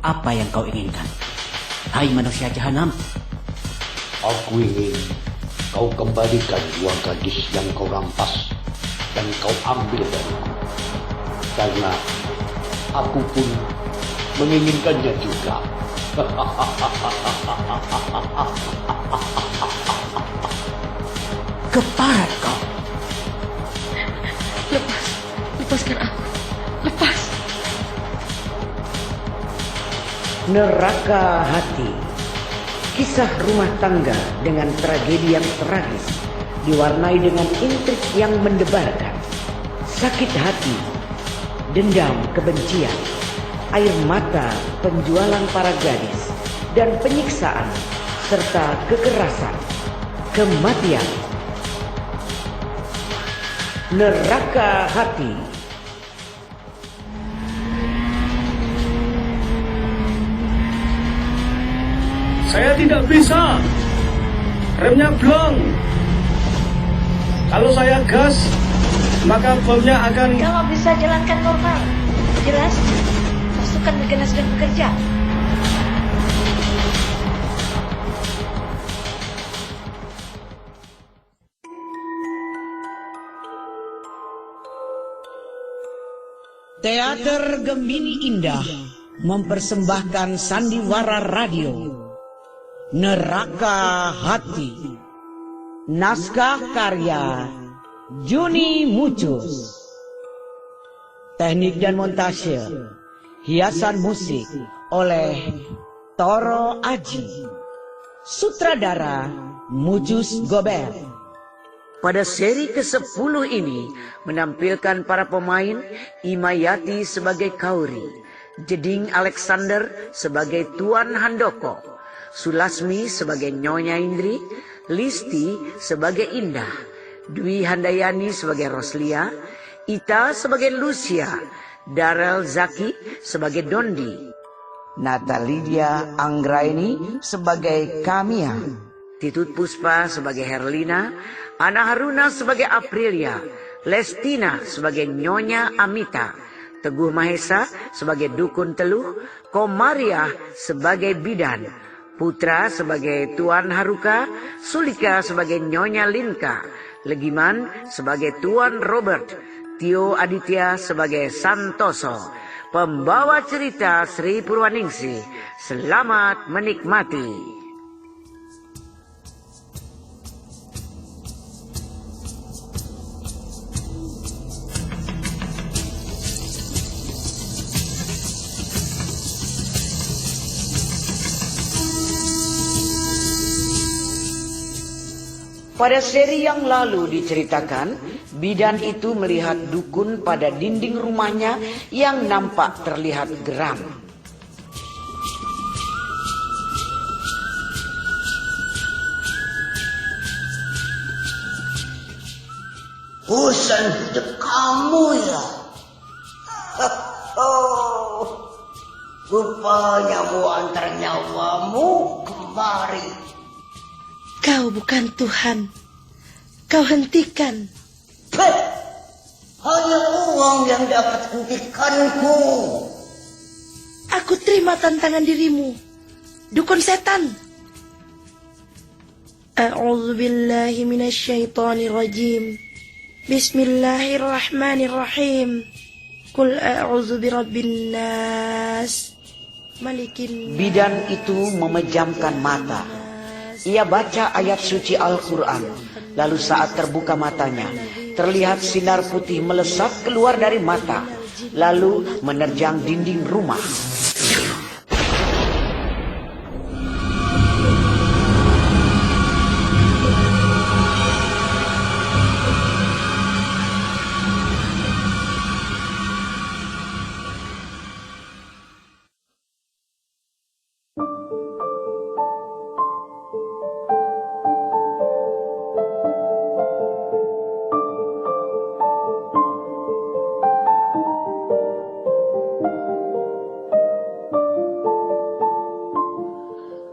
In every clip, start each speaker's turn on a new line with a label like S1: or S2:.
S1: Apa yang kau inginkan? Hai manusia jahanam.
S2: Aku ingin kau kembalikan dua gadis yang kau rampas dan kau ambil dariku. Karena aku pun menginginkannya juga.
S1: Keparat kau.
S3: Lepaskan aku. Lepas.
S4: Neraka Hati. Kisah rumah tangga dengan tragedi yang tragis, diwarnai dengan intrik yang mendebarkan, sakit hati, dendam kebencian, air mata penjualan para gadis, dan penyiksaan, serta kekerasan, kematian. Neraka Hati.
S5: Saya tidak bisa. Remnya blong. Kalau saya gas, maka bomnya akan...
S3: Kalau bisa jalankan normal. Jelas? Pasukan Megana sedang bekerja.
S4: Teater Gemini Indah mempersembahkan sandiwara radio Neraka Hati. Naskah karya Juni Mucus. Teknik dan montase, hiasan musik oleh Toro Aji. Sutradara Mucus Gober. Pada seri ke-10 ini menampilkan para pemain: Imayati sebagai Kauri, Jeding Alexander sebagai Tuan Handoko, Sulasmi sebagai Nyonya Indri, Listi sebagai Indah, Dwi Handayani sebagai Roslia, Ita sebagai Lucia, Darel Zaki sebagai Dondi, Natalia Anggraini sebagai Kamia, Titut Puspa sebagai Herlina, Ana Haruna sebagai Aprilia, Lestina sebagai Nyonya Amita, Teguh Mahesa sebagai Dukun Teluh, Komariah sebagai Bidan, Putra sebagai Tuan Haruka, Sulika sebagai Nyonya Linka, Legiman sebagai Tuan Robert, Tio Aditya sebagai Santoso. Pembawa cerita Sri Purwaningsih. Selamat menikmati. Pada seri yang lalu diceritakan, bidan itu melihat dukun pada dinding rumahnya yang nampak terlihat geram.
S6: Bosan hidup kamu ya? Rupanya mau antar nyawamu kemari.
S3: Kau bukan Tuhan. Kau hentikan.
S6: Hanya uang yang dapat hentikanku.
S3: Aku terima tantangan dirimu, dukun setan. A'udzu billahi minasyaitonir rajim. Bismillahirrahmanirrahim. Qul a'udzu birabbin nas. Malikin.
S4: Bidan itu memejamkan mata. Ia baca ayat suci Al-Quran. Lalu saat terbuka matanya, terlihat sinar putih melesat keluar dari mata, lalu menerjang dinding rumah.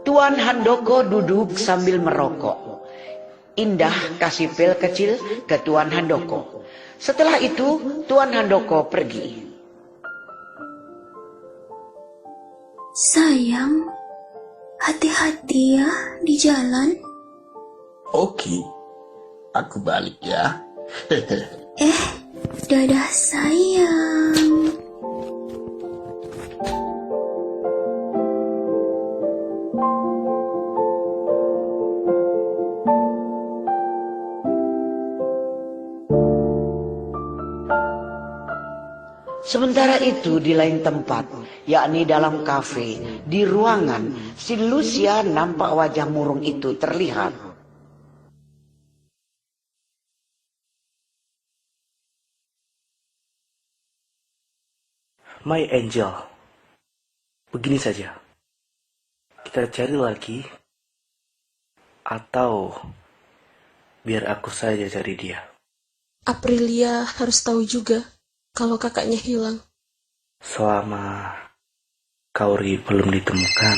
S4: Tuan Handoko duduk sambil merokok. Indah kasih pil kecil ke Tuan Handoko. Setelah itu Tuan Handoko pergi.
S7: Sayang, hati-hati ya di jalan.
S8: Oke, aku balik ya.
S7: Dadah sayang.
S4: Sementara itu di lain tempat, yakni dalam kafe, di ruangan, si Lucia nampak wajah murung itu terlihat.
S9: My angel, begini saja. Kita cari lagi, atau biar aku saja cari dia.
S10: Aprilia harus tahu juga kalau kakaknya hilang.
S9: Selama Kauri belum ditemukan.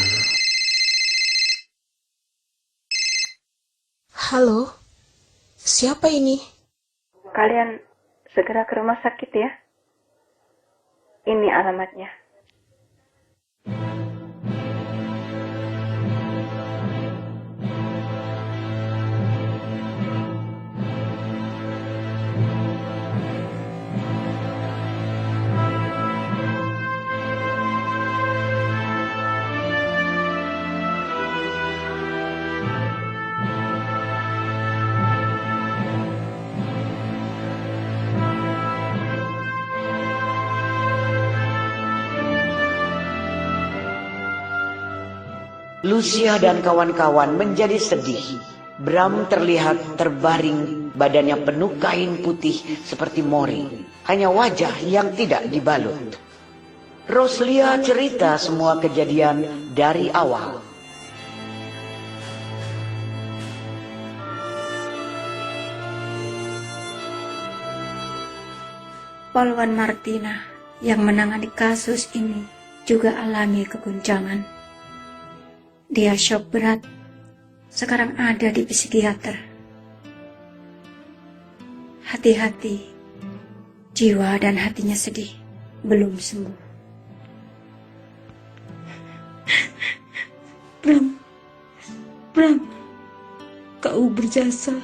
S10: Halo, siapa ini?
S11: Kalian segera ke rumah sakit ya. Ini alamatnya.
S4: Lucia dan kawan-kawan menjadi sedih. Bram terlihat terbaring, badannya penuh kain putih seperti mori. Hanya wajah yang tidak dibalut. Roslia cerita semua kejadian dari awal.
S11: Polwan Martina yang menangani kasus ini juga alami keguncangan. Dia shock berat, sekarang ada di psikiater. Hati-hati, jiwa dan hatinya sedih, belum sembuh.
S10: Bram, kau berjasa,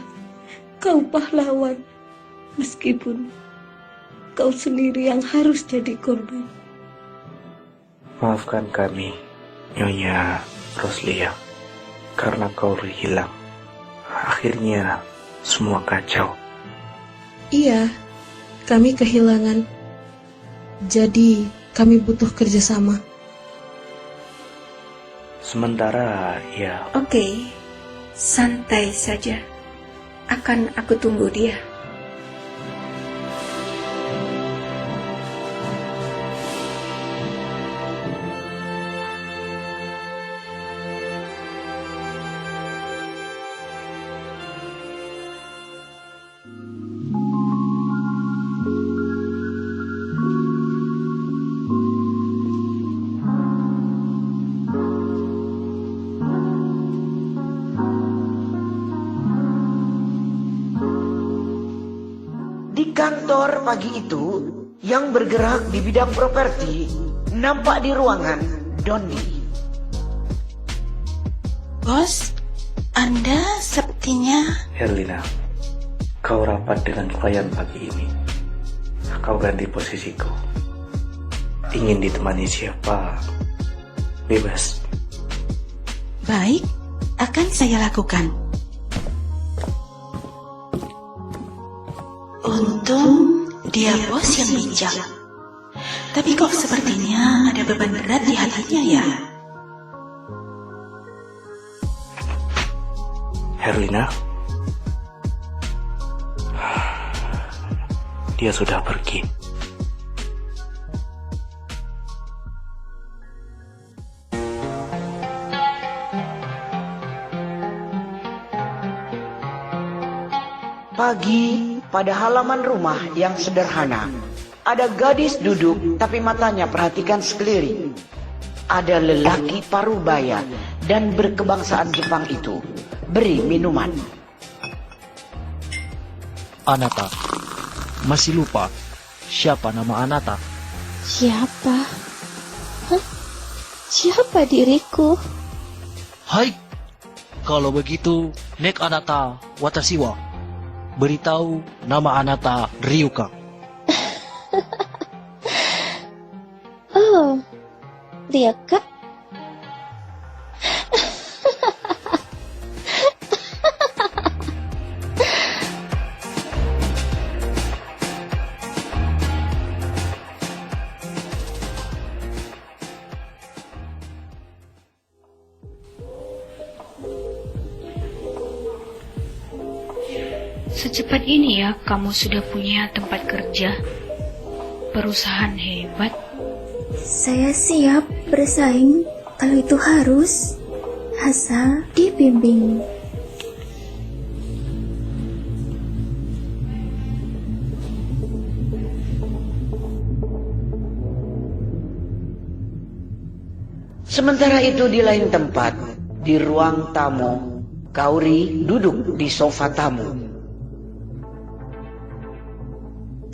S10: kau pahlawan, meskipun kau sendiri yang harus jadi korban.
S9: Maafkan kami, Nyonya Roslia, karena Kauri hilang. Akhirnya semua kacau.
S10: Iya, kami kehilangan. Jadi kami butuh kerjasama.
S9: Sementara ya.
S11: Oke, santai saja. Akan aku tunggu dia.
S4: Di kantor pagi itu, yang bergerak di bidang properti, nampak di ruangan Dondi.
S7: Bos, Anda sepertinya...
S9: Herlina, kau rapat dengan klien pagi ini. Kau ganti posisiku. Ingin ditemani siapa? Bebas.
S7: Baik, akan saya lakukan. Untung dia bos yang bijak. Tapi kok sepertinya ada beban berat di hatinya ya?
S9: Herlina, dia sudah pergi.
S4: Pagi pada halaman rumah yang sederhana, ada gadis duduk tapi matanya perhatikan sekeliling. Ada lelaki parubaya dan berkebangsaan Jepang itu beri minuman.
S12: Anata, masih lupa siapa nama Anata?
S10: Siapa? Hah? Siapa diriku?
S12: Hai, kalau begitu, nek anata watashi wa. Beritahu nama anata Ryuka.
S10: Oh, Ryuka?
S11: Secepat ini ya kamu sudah punya tempat kerja, perusahaan hebat.
S7: Saya siap bersaing kalau itu harus, asal dibimbing.
S4: Sementara itu di lain tempat, di ruang tamu, Kaori duduk di sofa tamu.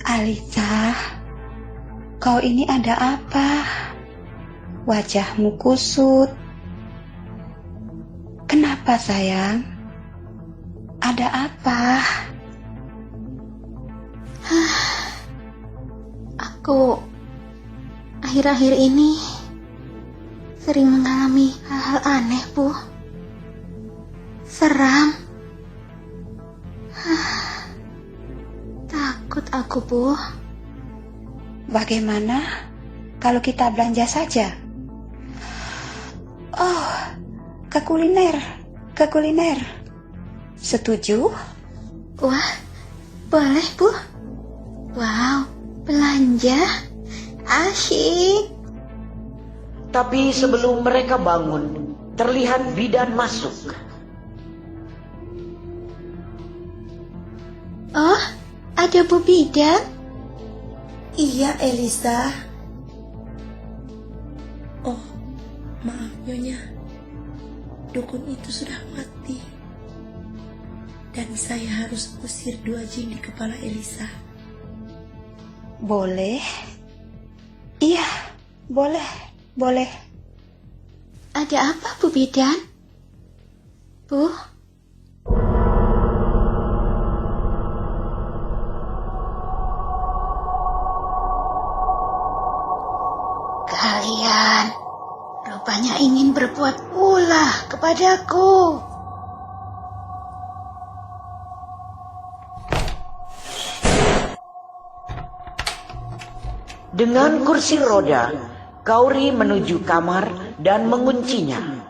S13: Alisa, kau ini ada apa? Wajahmu kusut. Kenapa sayang? Ada apa?
S7: Aku akhir-akhir ini sering mengalami hal-hal aneh, Bu. Seram. Takut aku, Bu.
S13: Bagaimana kalau kita belanja saja? Oh, ke kuliner. Setuju?
S7: Wah, boleh, Bu. Wow, belanja. Asyik.
S4: Tapi sebelum mereka bangun, terlihat bidan masuk.
S7: Oh, ada Bu Bidan?
S14: Iya, Elisa. Oh, maaf Nyonya. Dukun itu sudah mati. Dan saya harus usir 2 jin di kepala Elisa.
S13: Boleh? Iya, boleh.
S7: Ada apa, Bu Bidan? Bu? Kalian rupanya ingin berbuat ulah kepadaku.
S4: Dengan kursi roda, Kaori menuju kamar dan menguncinya.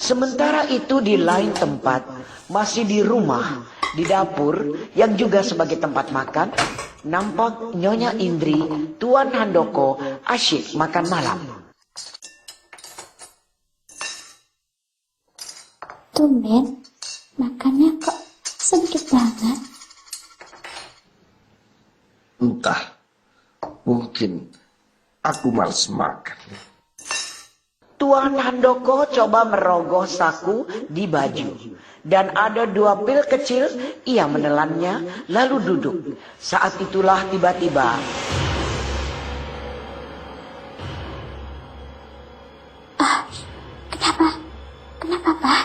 S4: Sementara itu di lain tempat, masih di rumah, di dapur yang juga sebagai tempat makan, nampak Nyonya Indri, Tuan Handoko asyik makan malam.
S7: Tumben, makannya kok sedikit banget.
S8: Entah, mungkin aku malas makan.
S4: Tuan Handoko coba merogoh saku di baju. Dan ada 2 pil kecil, ia menelannya lalu duduk. Saat itulah tiba-tiba
S7: Kenapa, Pak?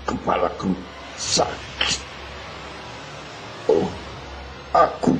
S8: Kepalaku sakit. Oh, aku.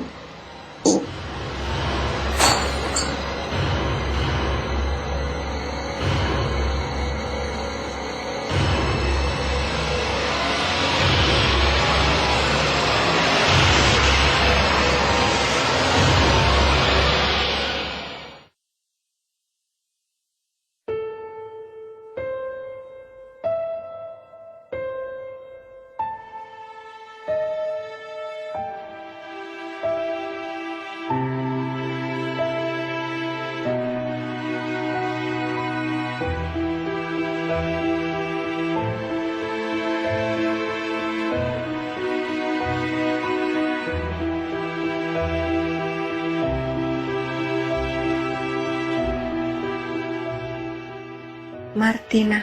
S14: Martina,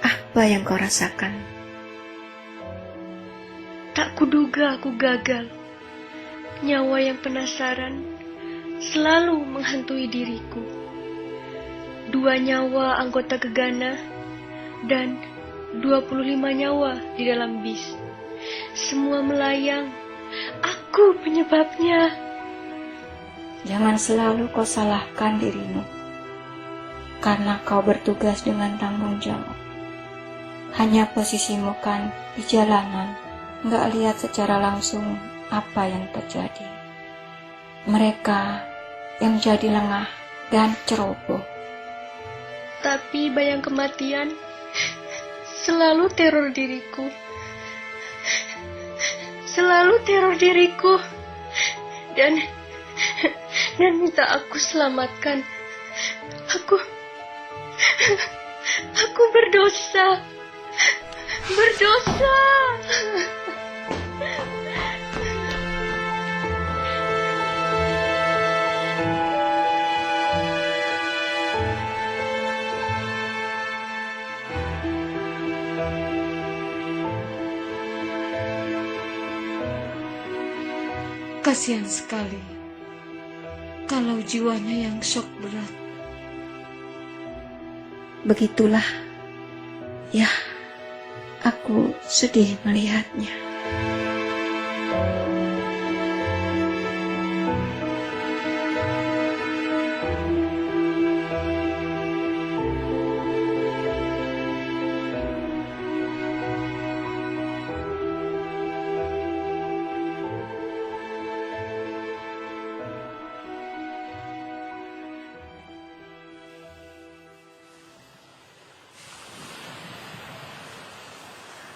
S14: apa yang kau rasakan?
S11: Tak kuduga aku gagal. Nyawa yang penasaran selalu menghantui diriku. 2 nyawa anggota gegana dan 25 nyawa di dalam bis. Semua melayang. Aku penyebabnya.
S13: Jangan selalu kau salahkan dirimu, karena kau bertugas dengan tanggung jawab. Hanya posisimu kan di jalanan, nggak lihat secara langsung apa yang terjadi. Mereka yang jadi lengah dan ceroboh.
S11: Tapi bayang kematian selalu teror diriku. Selalu teror diriku. Dan minta aku selamatkan. Aku berdosa. Berdosa.
S10: Kasihan sekali kalau jiwanya yang shock berat.
S13: Begitulah, ya, aku sedih melihatnya.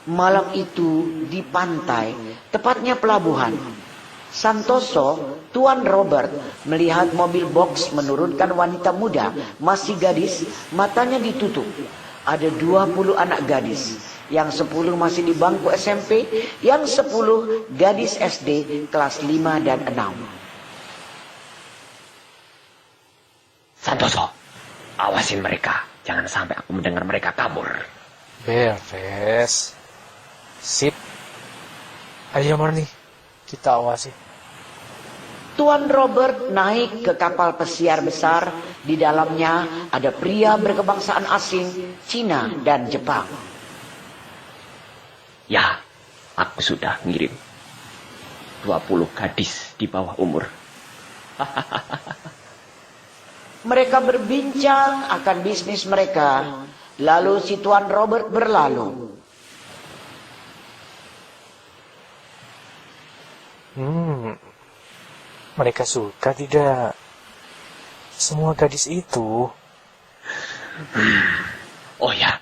S4: Malam itu di pantai, tepatnya pelabuhan, Santoso, Tuan Robert melihat mobil box menurunkan wanita muda, masih gadis, matanya ditutup. Ada 20 anak gadis, yang 10 masih di bangku SMP, yang 10 gadis SD kelas 5 dan 6.
S15: Santoso, awasin mereka, jangan sampai aku mendengar mereka kabur.
S12: Beres. Sip. Ayo Marni, kita awasi.
S4: Tuan Robert naik ke kapal pesiar besar. Di dalamnya ada pria berkebangsaan asing, Cina dan Jepang.
S15: Ya, aku sudah ngirim 20 gadis di bawah umur.
S4: Mereka berbincang akan bisnis mereka. Lalu si Tuan Robert berlalu.
S12: Mereka suka tidak? Semua gadis itu.
S15: Oh ya,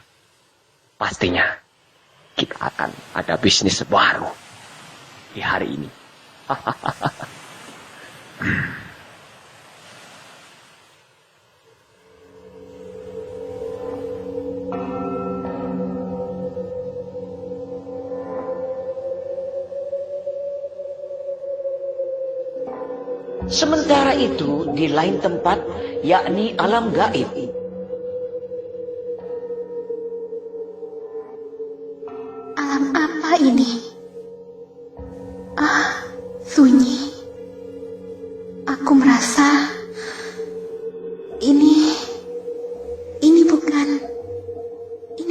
S15: pastinya kita akan ada bisnis baru di hari ini.
S4: Sementara itu di lain tempat, yakni alam gaib.
S7: Alam apa ini? Sunyi. Aku merasa ini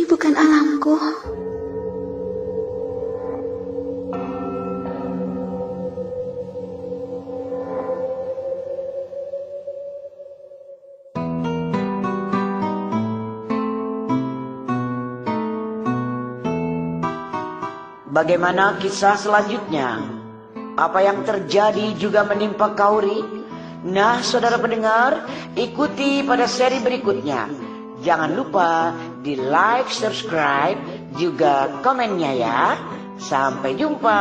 S7: bukan alamku.
S4: Bagaimana kisah selanjutnya? Apa yang terjadi juga menimpa Kauri? Nah, saudara pendengar, ikuti pada seri berikutnya. Jangan lupa di like, subscribe, juga komennya ya. Sampai jumpa.